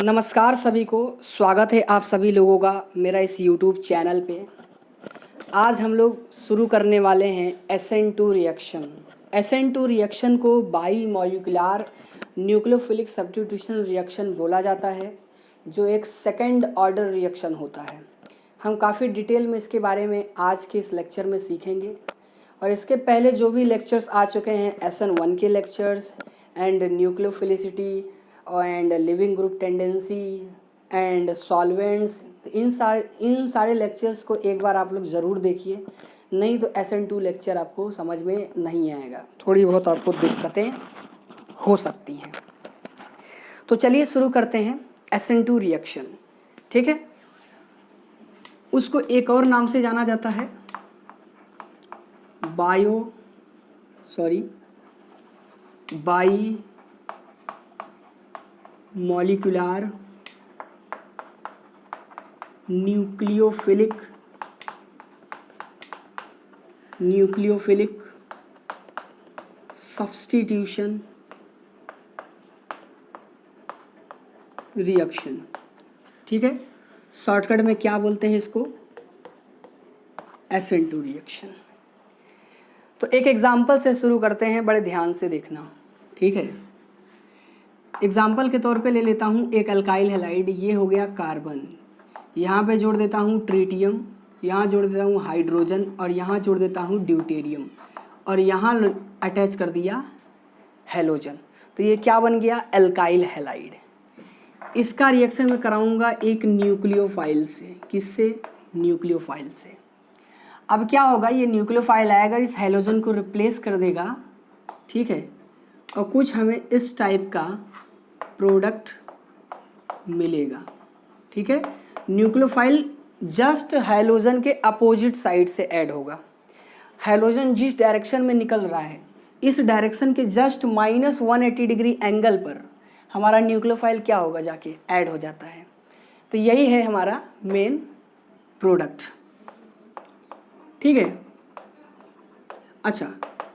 नमस्कार सभी को, स्वागत है आप सभी लोगों का मेरा इस YouTube चैनल पे। आज हम लोग शुरू करने वाले हैं SN2 रिएक्शन। SN2 रिएक्शन को by molecular nucleophilic substitution reaction बोला जाता है, जो एक सेकंड ऑर्डर रिएक्शन होता है। हम काफ़ी डिटेल में इसके बारे में आज के इस लेक्चर में सीखेंगे। और इसके पहले जो भी लेक्चर्स आ चुके हैं, SN1 के lectures and nucleophilicity and leaving group tendency and solvents, तो इन सारे लेक्चर्स को एक बार आप लोग ज़रूर देखिए, नहीं तो SN2 लेक्चर आपको समझ में नहीं आएगा, थोड़ी बहुत आपको दिक्कतें हो सकती हैं। तो चलिए शुरू करते हैं SN2 रिएक्शन। ठीक है, उसको एक और नाम से जाना जाता है by molecular nucleophilic substitution reaction. ठीक है, शॉर्टकट में क्या बोलते हैं इसको, SN2 रिएक्शन। तो एक एग्जाम्पल से शुरू करते हैं, बड़े ध्यान से देखना। ठीक है, एग्जाम्पल के तौर पे ले लेता हूँ एक अल्काइल हैलाइड, ये हो गया कार्बन, यहाँ पे जोड़ देता हूँ ट्रीटियम, यहाँ जोड़ देता हूँ हाइड्रोजन और यहाँ जोड़ देता हूँ ड्यूटेरियम और यहाँ अटैच कर दिया हेलोजन। तो ये क्या बन गया, अल्काइल हैलाइड। इसका रिएक्शन मैं कराऊंगा एक न्यूक्लियोफाइल से। किससे, न्यूक्लियोफाइल से। अब क्या होगा, ये न्यूक्लियोफाइल आएगा, इस हेलोजन को रिप्लेस कर देगा। ठीक है, और कुछ हमें इस टाइप का प्रोडक्ट मिलेगा। ठीक है, न्यूक्लियोफाइल जस्ट हैलोजन के अपोजिट साइड से ऐड होगा। हैलोजन जिस डायरेक्शन में निकल रहा है, इस डायरेक्शन के जस्ट -180 डिग्री एंगल पर हमारा न्यूक्लियोफाइल क्या होगा, जाके ऐड हो जाता है। तो यही है हमारा मेन प्रोडक्ट। ठीक है, अच्छा,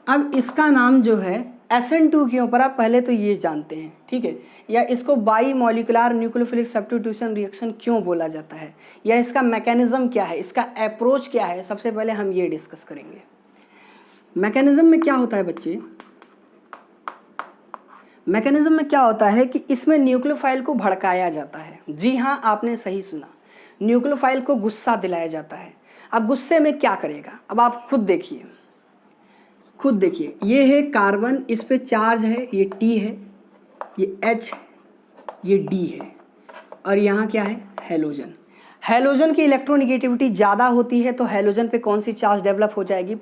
अब इसका नाम जो है SN2 के ऊपर आप पहले तो ये जानते हैं। ठीक है, या इसको by molecular nucleophilic substitution reaction क्यों बोला जाता है, या इसका मैकेनिज्म क्या है, इसका अप्रोच क्या है, सबसे पहले हम ये डिस्कस करेंगे। मैकेनिज्म में क्या होता है बच्चे, मैकेनिज्म में क्या होता है कि इसमें न्यूक्लियोफाइल को भड़काया जाता है। जी हाँ, आपने सही सुना, न्यूक्लियोफाइल को गुस्सा दिलाया जाता है। अब गुस्से में क्या करेगा, अब आप खुद देखिए, ये है कार्बन, इस पे चार्ज है, ये T है, ये H, ये D है, और यहाँ क्या है, हेलोजन। हेलोजन की इलेक्ट्रोनेगेटिविटी ज़्यादा होती है, तो हेलोजन पे कौन सी चार्ज डेवलप हो जाएगी,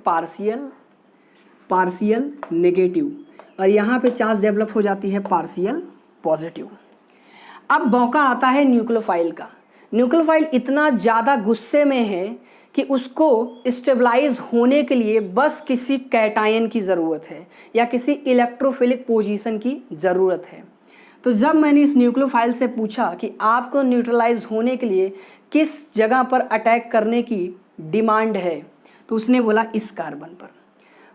पार्शियल नेगेटिव, और यहाँ पे चार्ज डेवलप हो जाती है पार्शियल पॉजिटिव। अब मौका आता है न्यूक्लियोफाइल का। न्यूक्लियोफाइल इतना ज़्यादा गुस्से में है कि उसको स्टेबलाइज होने के लिए बस किसी कैटायन की ज़रूरत है या किसी इलेक्ट्रोफिलिक पोजीशन की ज़रूरत है। तो जब मैंने इस न्यूक्लियोफाइल से पूछा कि आपको न्यूट्रलाइज होने के लिए किस जगह पर अटैक करने की डिमांड है, तो उसने बोला इस कार्बन पर।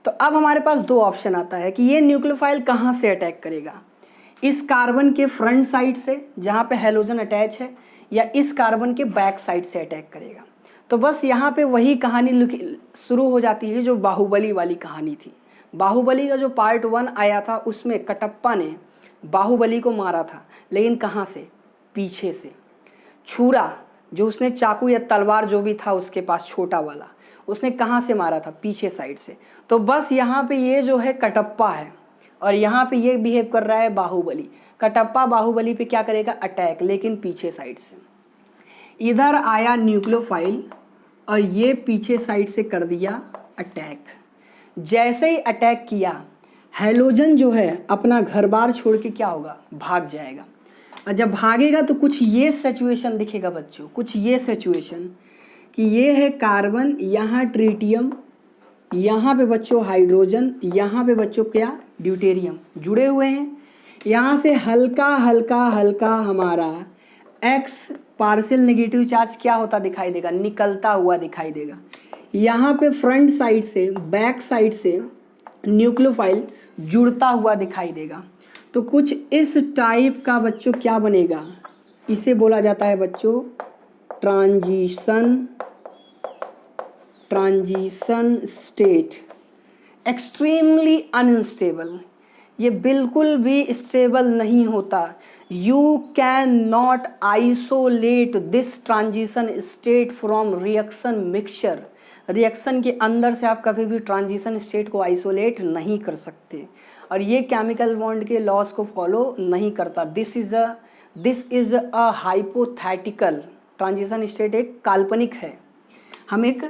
तो अब हमारे पास दो ऑप्शन आता है कि ये न्यूक्लियोफाइल कहाँ से अटैक करेगा, इस कार्बन के फ्रंट साइड से जहाँ पे हेलोजन अटैच है, या इस कार्बन के बैक साइड से अटैक करेगा। तो बस यहाँ पे वही कहानी शुरू हो जाती है जो बाहुबली वाली कहानी थी। बाहुबली का जो पार्ट 1 आया था, उसमें कटप्पा ने बाहुबली को मारा था, लेकिन कहाँ से, पीछे से। छुरा जो उसने चाकू या तलवार जो भी था उसके पास छोटा वाला, उसने कहाँ से मारा था, पीछे साइड से। तो बस यहाँ पे ये जो है कटप्पा है, और यहाँ पे ये बिहेव कर रहा है बाहुबली। कटप्पा बाहुबली पे क्या करेगा, अटैक, लेकिन पीछे साइड से। इधर आया न्यूक्लियोफाइल और ये पीछे साइड से कर दिया अटैक। जैसे ही अटैक किया, हेलोजन जो है अपना घर बार छोड़ के क्या होगा, भाग जाएगा। और जब भागेगा तो कुछ ये सिचुएशन दिखेगा बच्चों, कुछ ये सिचुएशन कि ये है कार्बन, यहाँ ट्रीटियम, यहाँ पे बच्चों हाइड्रोजन, यहाँ पे बच्चों क्या, ड्यूटेरियम जुड़े हुए हैं। यहाँ से हल्का हल्का हमारा X पार्शियल नेगेटिव चार्ज क्या होता दिखाई देगा, निकलता हुआ दिखाई देगा। यहाँ पे फ्रंट साइड से, बैक साइड से न्यूक्लियोफाइल जुड़ता हुआ दिखाई देगा। तो कुछ इस टाइप का बच्चों क्या बनेगा, इसे बोला जाता है बच्चों ट्रांजिशन स्टेट। एक्सट्रीमली अनस्टेबल, ये बिल्कुल भी स्टेबल नहीं होता। You can not isolate this transition state from reaction mixture. Reaction के अंदर से आप कभी भी ट्रांजिशन स्टेट को आइसोलेट नहीं कर सकते, और ये केमिकल बॉन्ड के लॉस को फॉलो नहीं करता। This is a hypothetical. Transition state एक काल्पनिक है। हम एक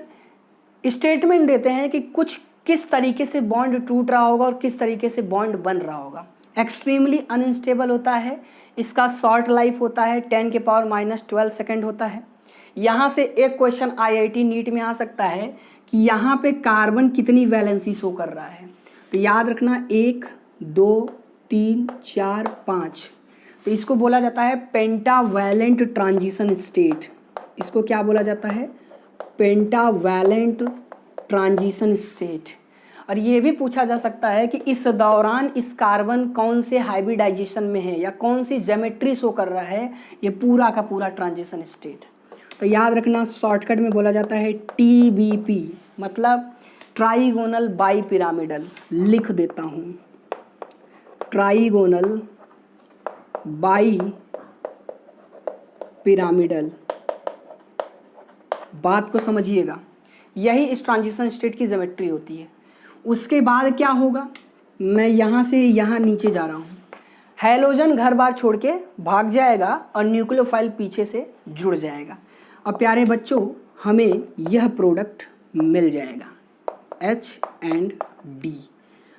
स्टेटमेंट देते हैं कि कुछ किस तरीके से बॉन्ड टूट रहा होगा और किस तरीके से बॉन्ड बन रहा होगा। एक्सट्रीमली अनस्टेबल होता है, इसका शॉर्ट लाइफ होता है, 10⁻⁻12 सेकेंड होता है। यहाँ से एक क्वेश्चन IIT नीट में आ सकता है कि यहाँ पे कार्बन कितनी वैलेंसी शो कर रहा है। तो याद रखना 1 2 3 4 5। तो इसको बोला जाता है पेंटावैलेंट ट्रांजिशन स्टेट। इसको क्या बोला जाता है? Pentavalent transition state. और ये भी पूछा जा सकता है कि इस दौरान इस कार्बन कौन से हाइब्रिडाइजेशन में है या कौन सी ज्योमेट्री शो कर रहा है, ये पूरा का पूरा ट्रांजिशन स्टेट। तो याद रखना शॉर्टकट में बोला जाता है TBP, मतलब ट्राइगोनल बाई पिरामिडल। लिख देता हूँ, ट्राइगोनल बाई पिरामिडल। बात को समझिएगा, यही इस ट्रांजिशन स्टेट की ज्योमेट्री होती है। उसके बाद क्या होगा, मैं यहाँ से यहाँ नीचे जा रहा हूँ, हैलोजन घर बार छोड़ के भाग जाएगा और न्यूक्लियोफाइल पीछे से जुड़ जाएगा। और प्यारे बच्चों, हमें यह प्रोडक्ट मिल जाएगा H&D,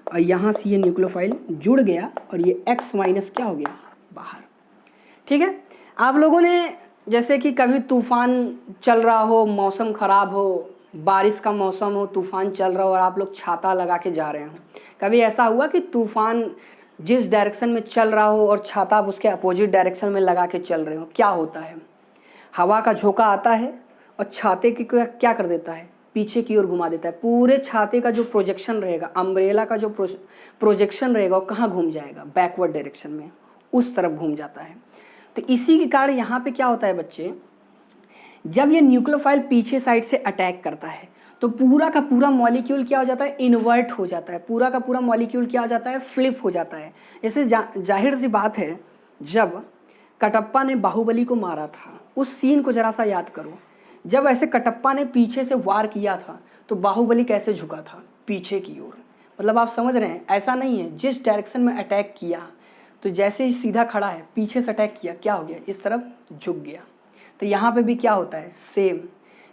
और यहाँ से ये न्यूक्लियोफाइल जुड़ गया और ये X माइनस क्या हो गया, बाहर। ठीक है। आप लोगों ने जैसे कि कभी तूफान चल रहा हो, मौसम ख़राब हो, बारिश का मौसम हो, तूफान चल रहा हो और आप लोग छाता लगा के जा रहे हो, कभी ऐसा हुआ कि तूफान जिस डायरेक्शन में चल रहा हो और छाता आप उसके अपोजिट डायरेक्शन में लगा के चल रहे हो, क्या होता है? हवा का झोंका आता है और छाते की क्या कर देता है, पीछे की ओर घुमा देता है। पूरे छाते का जो प्रोजेक्शन रहेगा, अम्ब्रेला का जो प्रोजेक्शन रहेगा, वो कहाँ घूम जाएगा, बैकवर्ड डायरेक्शन में, उस तरफ घूम जाता है। तो इसी के कारण यहाँ पे क्या होता है बच्चे, जब ये न्यूक्लियोफाइल पीछे साइड से अटैक करता है तो पूरा का पूरा मॉलिक्यूल क्या हो जाता है, इन्वर्ट हो जाता है। पूरा का पूरा मॉलिक्यूल क्या हो जाता है, फ्लिप हो जाता है। इससे जाहिर सी बात है, जब कटप्पा ने बाहुबली को मारा था, उस सीन को जरा सा याद करो। जब ऐसे कटप्पा ने पीछे से वार किया था तो बाहुबली कैसे झुका था, पीछे की ओर। मतलब आप समझ रहे हैं, ऐसा नहीं है जिस डायरेक्शन में अटैक किया तो जैसे ही सीधा खड़ा है, पीछे से अटैक किया, क्या हो गया, इस तरफ झुक गया। तो यहाँ पे भी क्या होता है, सेम।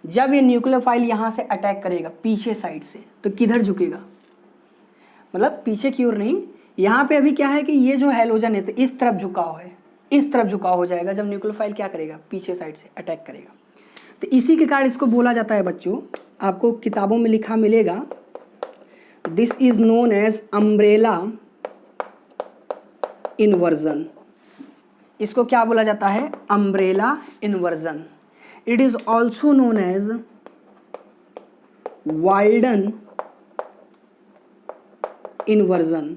जब ये न्यूक्लियोफाइल यहाँ से अटैक करेगा पीछे साइड से, तो किधर झुकेगा, मतलब पीछे की ओर नहीं। यहाँ पे अभी क्या है कि ये जो हैलोजन है तो इस तरफ झुकाव है, इस तरफ झुकाव हो जाएगा जब न्यूक्लियोफाइल क्या करेगा, पीछे साइड से अटैक करेगा। तो इसी के कारण इसको बोला जाता है बच्चों, आपको किताबों में लिखा मिलेगा, this is known as umbrella inversion. इसको क्या बोला जाता है, umbrella inversion. It is also known as Walden inversion.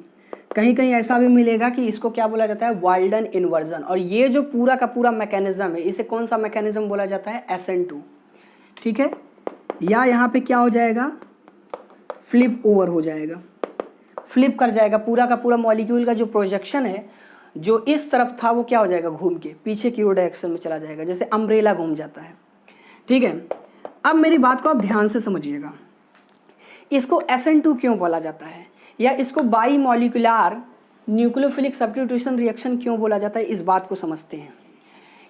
कहीं कहीं ऐसा भी मिलेगा कि इसको क्या बोला जाता है, वाल्डन इन्वर्जन। और ये जो पूरा का पूरा मैकेनिज्म है, इसे कौन सा मैकेनिज्म बोला जाता है, SN2। ठीक है। या यहाँ पे क्या हो जाएगा, फ्लिप ओवर हो जाएगा, फ्लिप कर जाएगा। पूरा का पूरा मॉलिक्यूल का जो प्रोजेक्शन है, जो इस तरफ था, वो क्या हो जाएगा, घूम के पीछे की ओर डायरेक्शन में चला जाएगा, जैसे अम्ब्रेला घूम जाता है। ठीक है। अब मेरी बात को आप ध्यान से समझिएगा, इसको SN2 क्यों बोला जाता है, या इसको by molecular nucleophilic substitution reaction क्यों बोला जाता है, इस बात को समझते हैं।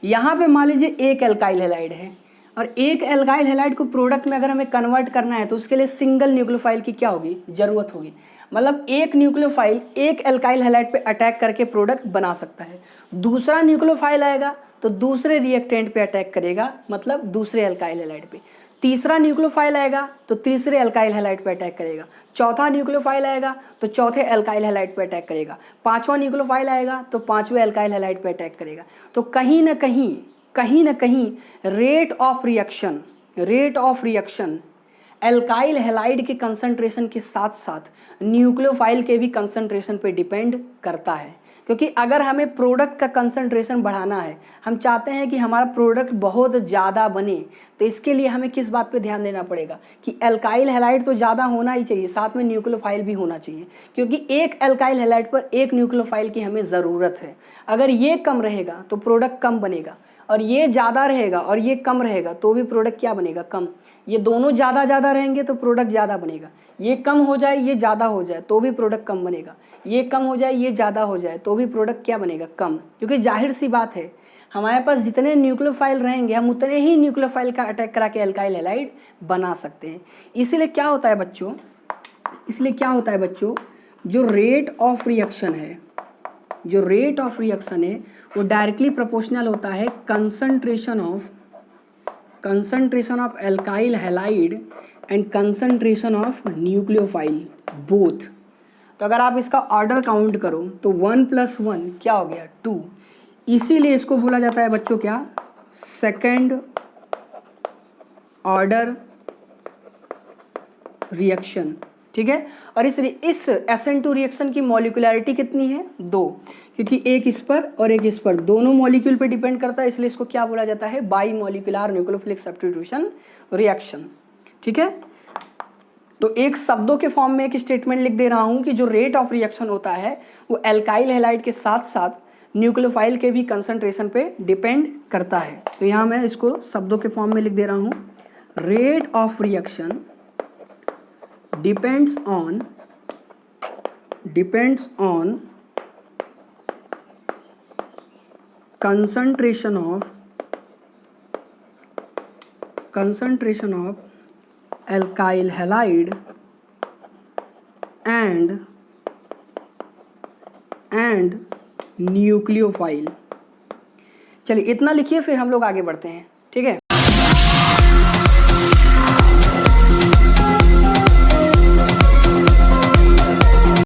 यहाँ पे मान लीजिए एक एल्काइल हैलाइड है, और एक एल्काइल हैलाइड को प्रोडक्ट में अगर हमें कन्वर्ट करना है तो उसके लिए सिंगल न्यूक्लियोफाइल की क्या होगी, जरूरत होगी। मतलब एक न्यूक्लियोफाइल एक एल्काइल हैलाइड पे अटैक करके प्रोडक्ट बना सकता है। दूसरा न्यूक्लियोफाइल आएगा तो दूसरे रिएक्टेंट पे अटैक करेगा, मतलब दूसरे एल्काइल हैलाइड पे। तीसरा न्यूक्लियोफाइल आएगा तो तीसरे एल्काइल हैलाइड पे अटैक करेगा। चौथा न्यूक्लियोफाइल आएगा तो चौथे एल्काइल हैलाइड पे अटैक करेगा। पांचवा न्यूक्लियोफाइल आएगा तो पांचवें एल्काइल हैलाइड पे अटैक करेगा। तो कहीं ना कहीं rate of reaction alkyl halide के कंसंट्रेशन के साथ साथ न्यूक्लियोफाइल के भी कंसंट्रेशन पे डिपेंड करता है, क्योंकि अगर हमें प्रोडक्ट का कंसंट्रेशन बढ़ाना है, हम चाहते हैं कि हमारा प्रोडक्ट बहुत ज़्यादा बने, तो इसके लिए हमें किस बात पे ध्यान देना पड़ेगा कि एल्काइल हैलाइड तो ज़्यादा होना ही चाहिए, साथ में न्यूक्लियोफाइल भी होना चाहिए, क्योंकि एक एल्काइल हैलाइड पर एक न्यूक्लियोफाइल की हमें ज़रूरत है। अगर ये कम रहेगा तो प्रोडक्ट कम बनेगा, और ये ज़्यादा रहेगा और ये कम रहेगा तो भी प्रोडक्ट क्या बनेगा, कम। ये दोनों ज़्यादा रहेंगे तो प्रोडक्ट ज़्यादा बनेगा, ये कम हो जाए ये ज़्यादा हो जाए तो भी प्रोडक्ट कम बनेगा, ये कम हो जाए ये ज़्यादा हो जाए तो भी प्रोडक्ट क्या बनेगा, कम। क्योंकि जाहिर सी बात है, हमारे पास जितने न्यूक्लियोफाइल रहेंगे हम उतने ही न्यूक्लियोफाइल का अटैक करा के एल्काइल हैलाइड बना सकते हैं। इसीलिए क्या होता है बच्चों, जो रेट ऑफ रिएक्शन है, वो डायरेक्टली प्रोपोर्शनल होता है concentration of alkyl halide and concentration of nucleophile both. तो अगर आप इसका ऑर्डर काउंट करो तो 1 + 1 क्या हो गया, 2। इसीलिए इसको बोला जाता है बच्चों क्या, सेकेंड ऑर्डर रिएक्शन, ठीक है। और इस SN2 रिएक्शन की मॉलिक्यूलरिटी कितनी है, 2, क्योंकि एक इस पर और एक इस पर, दोनों मॉलिक्यूल पे डिपेंड करता है, इसलिए इसको क्या बोला जाता है, by molecular nucleophilic substitution reaction, ठीक है। तो एक शब्दों के फॉर्म में एक स्टेटमेंट लिख दे रहा हूं कि जो रेट ऑफ रिएक्शन होता है वो एल्काइल हैलाइड के साथ साथ न्यूक्लियोफाइल के भी कंसंट्रेशन पे डिपेंड करता है। तो यहाँ मैं इसको शब्दों के फॉर्म में लिख दे रहा हूँ, rate of reaction depends on concentration of alkyl halide and nucleophile. चलिए इतना लिखिए, फिर हम लोग आगे बढ़ते हैं, ठीक है।